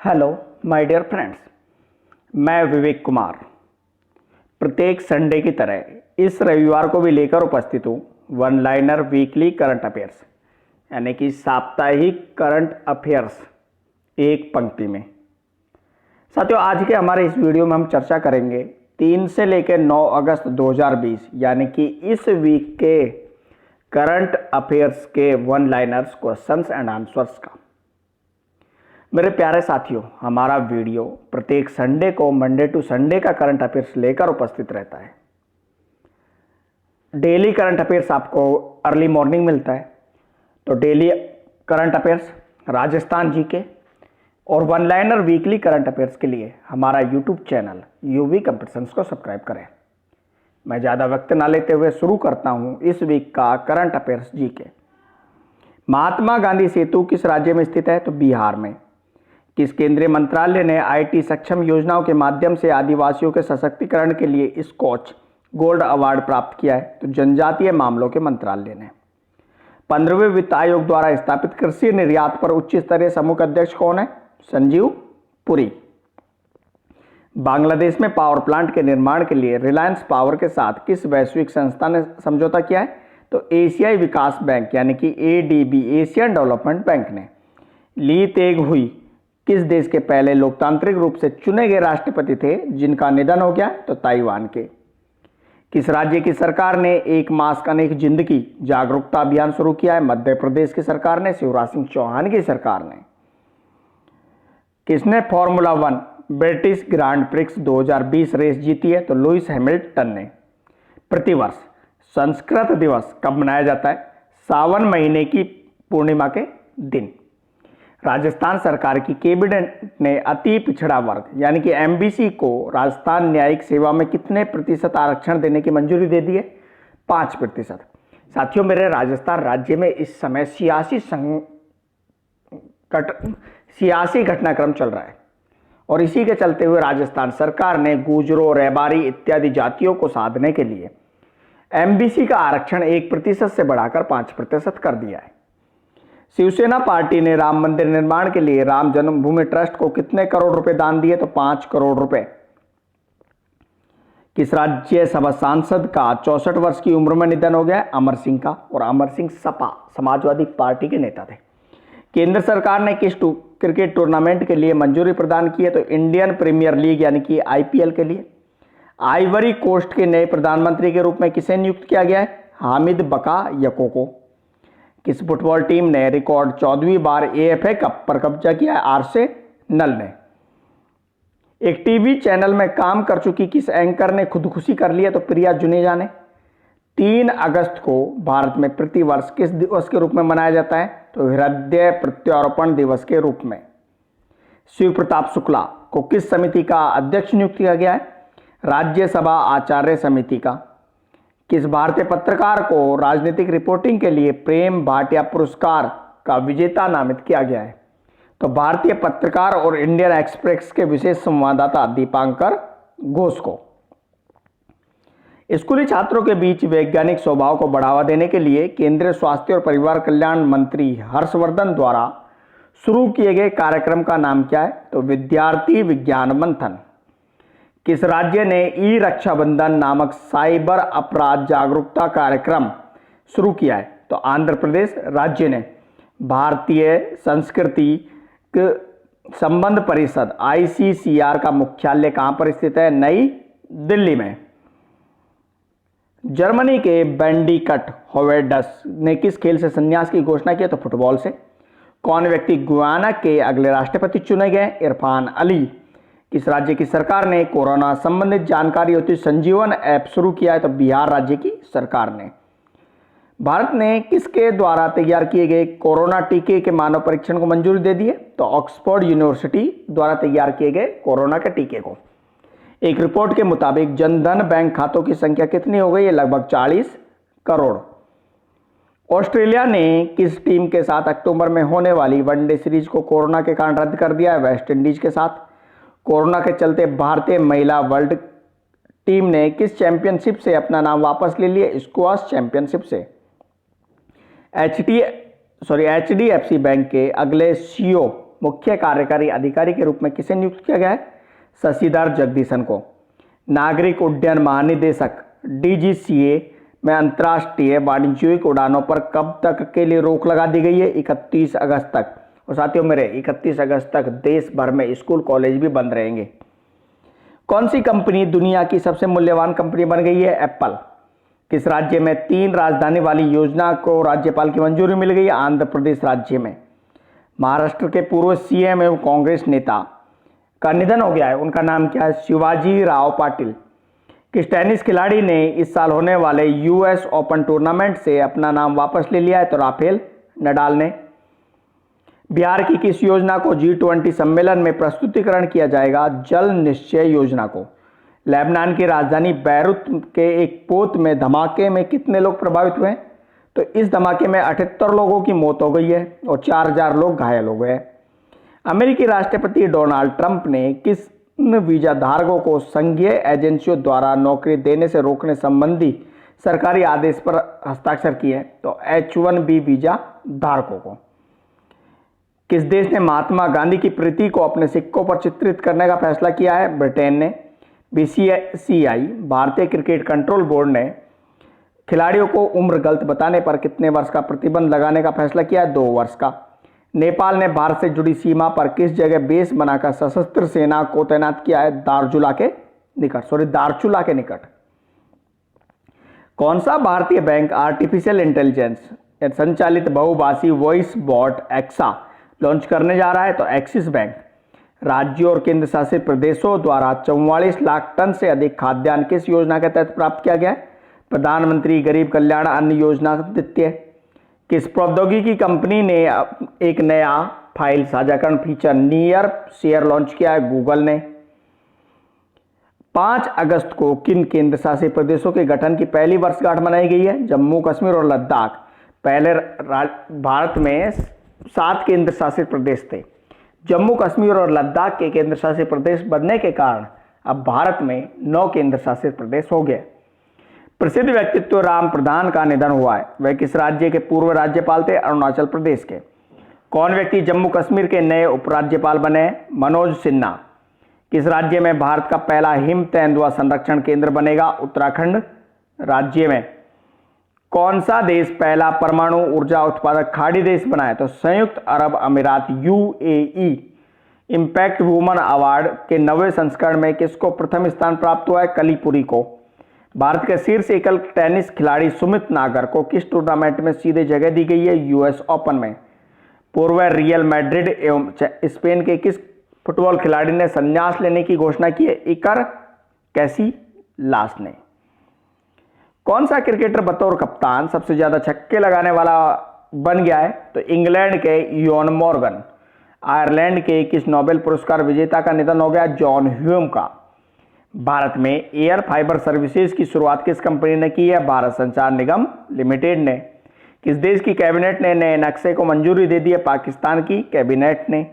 Hello my dear friends, मैं विवेक कुमार प्रत्येक Sunday की तरह इस रविवार को भी लेकर उपस्थित हूँ one liner weekly current affairs यानी कि साप्ताहिक करंट अफेयर्स एक पंक्ति में। साथियों, आज के हमारे इस वीडियो में हम चर्चा करेंगे 3 से लेकर 9 अगस्त 2020 यानी कि इस वीक के करंट अफेयर्स के one liners questions and answers का। मेरे प्यारे साथियों, हमारा वीडियो प्रत्येक संडे को मंडे टू संडे का करंट अफेयर्स लेकर उपस्थित रहता है। डेली करंट अफेयर्स आपको अर्ली मॉर्निंग मिलता है, तो daily current affairs, Rajasthan GK और one liner weekly current affairs के लिए हमारा यूट्यूब चैनल यूवी कंपटीशंस को सब्सक्राइब करें। मैं ज़्यादा वक्त ना लेते हुए शुरू करता हूँ इस वीक का current affairs GK. Mahatma Gandhi सेतु किस राज्य में स्थित है? तो बिहार में। किस केंद्रीय मंत्रालय ने आईटी सक्षम योजनाओं के माध्यम से आदिवासियों के सशक्तिकरण के लिए स्कॉच गोल्ड अवार्ड प्राप्त किया है? तो जनजातीय मामलों के मंत्रालय ने। 15वें वित्त आयोग द्वारा स्थापित कृषि निर्यात पर उच्च स्तरीय समूह का अध्यक्ष कौन है? संजीव पुरी। बांग्लादेश में पावर प्लांट के निर्माण के लिए रिलायंस पावर के साथ किस वैश्विक संस्था ने समझौता किया है? तो एशियाई विकास बैंक यानी कि एडीबी, एशियन डेवलपमेंट बैंक ने। ली तेग हुई किस देश के पहले लोकतांत्रिक रूप से चुने गए राष्ट्रपति थे जिनका निधन हो गया? तो ताइवान के। किस राज्य की सरकार ने एक मास्क अनेक जिंदगी जागरूकता अभियान शुरू किया है? मध्य प्रदेश की सरकार ने, शिवराज सिंह चौहान की सरकार ने। किसने formula 1 British Grand Prix 2020 race जीती है? तो लुइस हैमिल्टन ने। प्रतिवर्ष संस्कृत दिवस कब मनाया जाता है? सावन महीने की पूर्णिमा के दिन। राजस्थान सरकार की कैबिनेट ने अति पिछड़ा वर्ग यानी कि एमबीसी को राजस्थान न्यायिक सेवा में कितने प्रतिशत आरक्षण देने की मंजूरी दे दी है? 5%। साथियों, मेरे राजस्थान राज्य में इस समय सियासी घटनाक्रम चल रहा है और इसी के चलते हुए राजस्थान सरकार ने गुजरों, रेबारी इत्यादि जातियों को साधने के लिए एमबीसी का आरक्षण 1% से बढ़ाकर 5% कर दिया है। शिवसेना पार्टी ने राम मंदिर निर्माण के लिए राम जन्मभूमि ट्रस्ट को कितने करोड़ रुपए दान दिए? तो 5 करोड़ रुपए। किस राज्यसभा सांसद का 64 वर्ष की उम्र में निधन हो गया? अमर सिंह का। और अमर सिंह सपा समाजवादी पार्टी के नेता थे। केंद्र सरकार ने किस क्रिकेट टूर्नामेंट के लिए मंजूरी प्रदान की है? तो इंडियन प्रीमियर लीग यानी कि आईपीएल के लिए। आइवरी कोस्ट के नए प्रधानमंत्री के रूप में किसे नियुक्त किया गया है? हामिद बकायको को। किस फुटबॉल टीम ने रिकॉर्ड 14वीं बार एएफए कप पर कब्जा किया है? आर्सेनल ने। एक टीवी चैनल में काम कर चुकी किस एंकर ने खुदकुशी कर ली है? तो प्रिया जुनेजा ने। 3 अगस्त को भारत में प्रतिवर्ष किस दिवस के रूप में मनाया जाता है? तो हृदय प्रत्यारोपण दिवस के रूप में। शिव प्रताप शुक्ला को किस समिति का अध्यक्ष नियुक्त किया गया है? राज्यसभा आचार्य समिति का। किस भारतीय पत्रकार को राजनीतिक रिपोर्टिंग के लिए प्रेम भाटिया पुरस्कार का विजेता नामित किया गया है? तो भारतीय पत्रकार और इंडियन एक्सप्रेस के विशेष संवाददाता दीपांकर घोष को। स्कूली छात्रों के बीच वैज्ञानिक स्वभाव को बढ़ावा देने के लिए केंद्रीय स्वास्थ्य और परिवार कल्याण मंत्री हर्षवर्धन द्वारा शुरू किए गए कार्यक्रम का नाम क्या है? तो विद्यार्थी विज्ञान मंथन। किस राज्य ने ई रक्षाबंधन नामक साइबर अपराध जागरूकता कार्यक्रम शुरू किया है? तो आंध्र प्रदेश राज्य ने। भारतीय सांस्कृतिक संबंध परिषद आईसीसीआर का मुख्यालय कहां पर स्थित है? नई दिल्ली में। जर्मनी के बेंडिकट होवेडस ने किस खेल से संन्यास की घोषणा की? तो फुटबॉल से। कौन व्यक्ति गुयाना के अगले राष्ट्रपति चुने गए? इरफान अली। किस राज्य की सरकार ने कोरोना संबंधित जानकारी होती संजीवन ऐप शुरू किया है? तो बिहार राज्य की सरकार ने। भारत ने किसके द्वारा तैयार किए गए कोरोना टीके के मानव परीक्षण को मंजूरी दे दी है? तो ऑक्सफोर्ड यूनिवर्सिटी द्वारा तैयार किए गए कोरोना के टीके को। एक रिपोर्ट के मुताबिक जनधन बैंक खातों की संख्या कितनी हो गई है? लगभग 40 करोड़। ऑस्ट्रेलिया ने किस टीम के साथ अक्टूबर में होने वाली वनडे सीरीज को कोरोना के कारण रद्द कर दिया है? वेस्ट इंडीज के साथ। कोरोना के चलते भारतीय महिला वर्ल्ड टीम ने किस चैंपियनशिप से अपना नाम वापस ले लिया? स्क्वाश चैंपियनशिप से। एचडीएफसी बैंक के अगले सीईओ मुख्य कार्यकारी अधिकारी के रूप में किसे नियुक्त किया गया है? शशिधर जगदीशन को। नागरिक उड्डयन महानिदेशक DGCA में अंतर्राष्ट्रीय वाणिज्यिक उड़ानों पर कब तक के लिए रोक लगा दी गई है? 31 अगस्त तक। और साथियों मेरे 31 अगस्त तक देश भर में स्कूल कॉलेज भी बंद रहेंगे। कौन सी कंपनी दुनिया की सबसे मूल्यवान कंपनी बन गई है? एप्पल। किस राज्य में 3 राजधानी वाली योजना को राज्यपाल की मंजूरी मिल गई है? आंध्र प्रदेश राज्य में। महाराष्ट्र के पूर्व CM एवं कांग्रेस नेता का निधन हो गया है, उनका नाम क्या है? शिवाजी राव पाटिल। किस टेनिस खिलाड़ी ने इस साल होने वाले US ओपन टूर्नामेंट से अपना नाम वापस ले लिया है? तो राफेल नडाल ने। बिहार की किस योजना को G20 सम्मेलन में प्रस्तुतिकरण किया जाएगा? जल निश्चय योजना को। लेबनान की राजधानी बैरूत के एक पोत में धमाके में कितने लोग प्रभावित हुए? तो इस धमाके में 78 लोगों की मौत हो गई है और 4000 लोग घायल हो गए। अमेरिकी राष्ट्रपति डोनाल्ड ट्रंप ने किस वीजा धारकों को संघीय एजेंसियों द्वारा नौकरी देने से रोकने संबंधी सरकारी आदेश पर हस्ताक्षर किए? तो H1B वीजा धारकों को। किस देश ने महात्मा गांधी की प्रति को अपने सिक्कों पर चित्रित करने का फैसला किया है? ब्रिटेन ने। BCCI भारतीय क्रिकेट कंट्रोल बोर्ड ने खिलाड़ियों को उम्र गलत बताने पर कितने वर्ष का प्रतिबंध लगाने का फैसला किया है? 2 वर्ष का। नेपाल ने भारत से जुड़ी सीमा पर किस जगह बेस बनाकर सशस्त्र सेना को तैनात किया है? दारचुला के निकट। कौन सा भारतीय बैंक आर्टिफिशियल इंटेलिजेंस संचालित बहुभाषी वॉइस बॉट एक्सा लॉन्च करने जा रहा है? तो एक्सिस बैंक। राज्यों और केंद्र शासित प्रदेशों द्वारा 44 लाख टन से अधिक खाद्यान्न किस योजना के तहत प्राप्त किया गया है? प्रधानमंत्री गरीब कल्याण अन्न योजना द्वितीय। किस प्रौद्योगिकी कंपनी ने एक नया फाइल साझाकरण फीचर नियर शेयर लॉन्च किया है? गूगल ने। 5 अगस्त को किन केंद्र शासित प्रदेशों के गठन की पहली वर्षगांठ मनाई गई है? जम्मू कश्मीर और लद्दाख। पहले भारत में 7 केंद्र शासित प्रदेश थे। जम्मू कश्मीर और लद्दाख के केंद्र शासित प्रदेश बनने के कारण अब भारत में 9 केंद्र शासित प्रदेश हो गए। प्रसिद्ध व्यक्तित्व राम प्रधान का निधन हुआ है। वह किस राज्य के पूर्व राज्यपाल थे? अरुणाचल प्रदेश के। कौन व्यक्ति जम्मू कश्मीर के नए उपराज्यपाल बने? मनोज सिन्हा। किस राज्य में भारत का पहला हिम तेंदुआ संरक्षण केंद्र बनेगा? उत्तराखंड राज्य में। कौन सा देश पहला परमाणु ऊर्जा उत्पादक खाड़ी देश बना है? तो संयुक्त अरब अमीरात UAE। इंपैक्ट वुमन अवार्ड के 90वें संस्करण में किसको प्रथम स्थान प्राप्त हुआ है? कलीपुरी को। भारत के शीर्ष एकल टेनिस खिलाड़ी सुमित नागर को किस टूर्नामेंट में सीधे जगह दी गई है? US ओपन में। पूर्व रियल मैड्रिड एवं स्पेन के किस फुटबॉल खिलाड़ी ने संन्यास लेने की घोषणा की है? इकर कैसिलास ने। कौन सा क्रिकेटर बतौर कप्तान सबसे ज्यादा छक्के लगाने वाला बन गया है? तो इंग्लैंड के इयोन मॉर्गन। आयरलैंड के किस नोबेल पुरस्कार विजेता का निधन हो गया? जॉन ह्यूम का। भारत में एयर फाइबर सर्विसेज की शुरुआत किस कंपनी ने की है? भारत संचार निगम लिमिटेड ने। किस देश की कैबिनेट ने नए नक्शे को मंजूरी दे दी है? पाकिस्तान की कैबिनेट ने।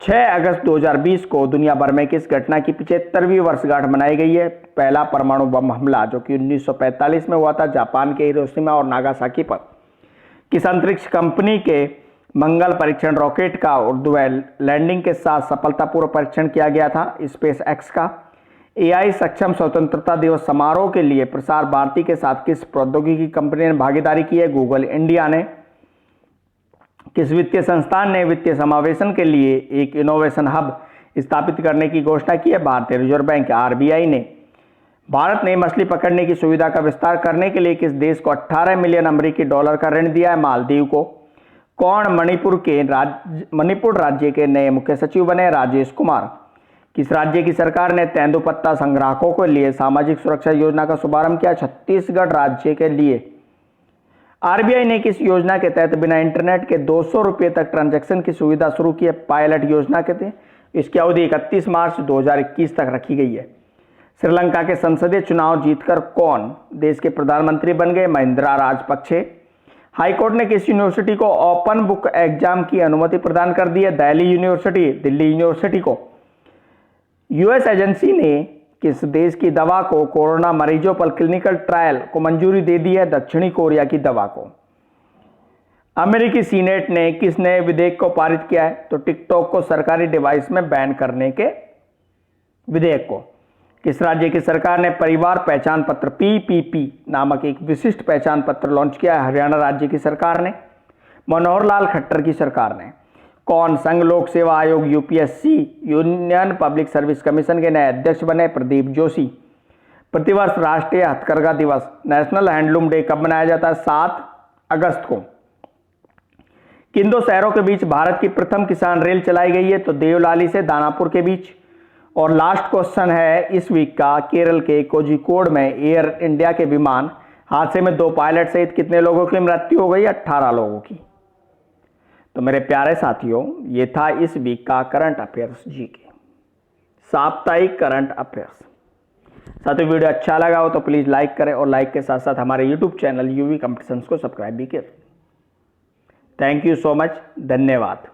6 अगस्त 2020 को दुनिया भर में किस घटना की 75वीं वर्षगांठ मनाई गई है? पहला परमाणु बम हमला जो कि 1945 में हुआ था जापान के हिरोशिमा और नागासाकी पर। किस अंतरिक्ष कंपनी के मंगल परीक्षण रॉकेट का उर्ध्व लैंडिंग के साथ सफलतापूर्वक परीक्षण किया गया था? SpaceX का। AI सक्षम स्वतंत्रता दिवस समारोह के लिए प्रसार भारती के साथ किस प्रौद्योगिकी कंपनी ने भागीदारी की है? गूगल इंडिया ने। किस वित्तीय संस्थान ने वित्तीय समावेशन के लिए एक इनोवेशन हब स्थापित करने की घोषणा की है? भारतीय रिजर्व बैंक RBI ने। भारत ने मछली पकड़ने की सुविधा का विस्तार करने के लिए किस देश को 18 मिलियन अमेरिकी डॉलर का ऋण दिया है? मालदीव को। कौन मणिपुर राज्य के नए मुख्य सचिव बने? राजेश कुमार। किस राज्य की सरकार ने तेंदुपत्ता संग्राहकों के लिए सामाजिक सुरक्षा योजना का शुभारंभ किया? छत्तीसगढ़ राज्य के लिए। RBI ने किस योजना के तहत बिना इंटरनेट के 200 रुपये तक ट्रांजैक्शन की सुविधा शुरू की है? पायलट योजना के तहत। इसकी अवधि 31 मार्च 2021 तक रखी गई है। श्रीलंका के संसदीय चुनाव जीतकर कौन देश के प्रधानमंत्री बन गए? महिंद्रा राजपक्षे। हाईकोर्ट ने किस यूनिवर्सिटी को ओपन बुक एग्जाम की अनुमति प्रदान कर दी है? दिल्ली यूनिवर्सिटी को। US एजेंसी ने किस देश की दवा को कोरोना मरीजों पर क्लिनिकल ट्रायल को मंजूरी दे दी है? दक्षिणी कोरिया की दवा को। अमेरिकी सीनेट ने किस नए विधेयक को पारित किया है? तो टिकटॉक को सरकारी डिवाइस में बैन करने के विधेयक को। किस राज्य की सरकार ने परिवार पहचान पत्र PPP नामक एक विशिष्ट पहचान पत्र लॉन्च किया है? हरियाणा राज्य की सरकार ने। मनोहर लाल खट्टर की सरकार ने। कौन संघ लोक सेवा आयोग UPSC union public service commission के नए अध्यक्ष बने? प्रदीप जोशी। प्रतिवर्ष राष्ट्रीय हथकरघा दिवस नेशनल हैंडलूम डे कब मनाया जाता है? 7 अगस्त को। किन दो शहरों के बीच भारत की प्रथम किसान रेल चलाई गई है? तो देवलाली से दानापुर के बीच। और लास्ट क्वेश्चन है इस वीक का, केरल के कोझिकोड में एयर इंडिया के विमान हादसे में 2 पायलट सहित कितने लोगों की मृत्यु हो गई? 18 लोगों की। तो मेरे प्यारे साथियों, ये था इस वीक का करंट अफेयर्स GK, साप्ताहिक करंट अफेयर्स। साथियों, वीडियो अच्छा लगा हो तो प्लीज लाइक करें और लाइक के साथ साथ हमारे यूट्यूब चैनल UV कॉम्पिटिशन्स को सब्सक्राइब भी करें। थैंक यू सो मच, धन्यवाद।